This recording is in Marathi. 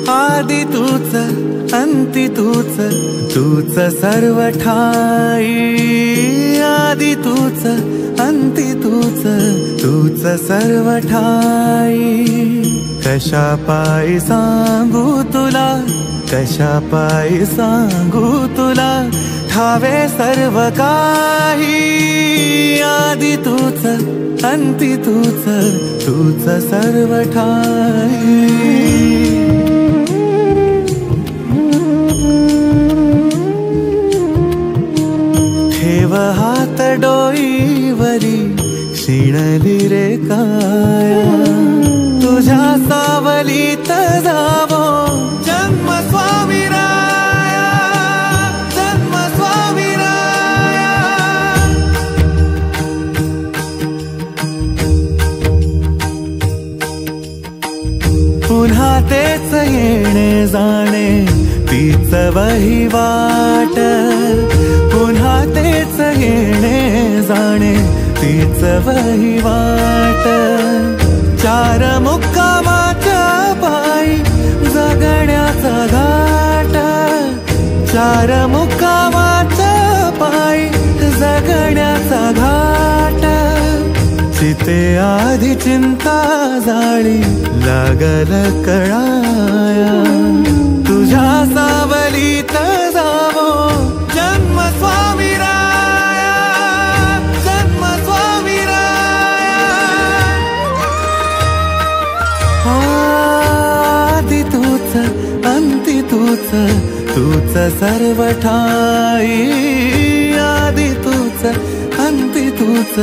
आदि तूच अंती तूच, तूच सर्व ठाई। आदि तूच अंती तूच, तूच सर्व ठाई। कशा पायी सांगू तुला, कशा पायी सांगू तुला, ठावे सर्व काही। आदि तूच अंती तूच, तूच सर्व ठाई। ठेव हात डोईवरी, शिणली रे काया। तुझ्या सावलीत जावो जन्म स्वामीराया, जन्म स्वामीराया। पुन्हा तेच येणे जाणे, तीच वहिवाट। पुन्हा तेच येणे जाणे, तीच वहिवाट। चार मुक्कामाच्या पायी जगण्याचा घाट। चार मुक्कामाच्या पायी जगण्याचा घाट। चिते आधी चिंता जाळी लागल कळाया। तुझ्या सावलीत जावो जन्म स्वामीराया, जन्म स्वामीराया। आदि तूच अंती तूच, तूच सर्व ठाई। आदि तूच अंती तूच,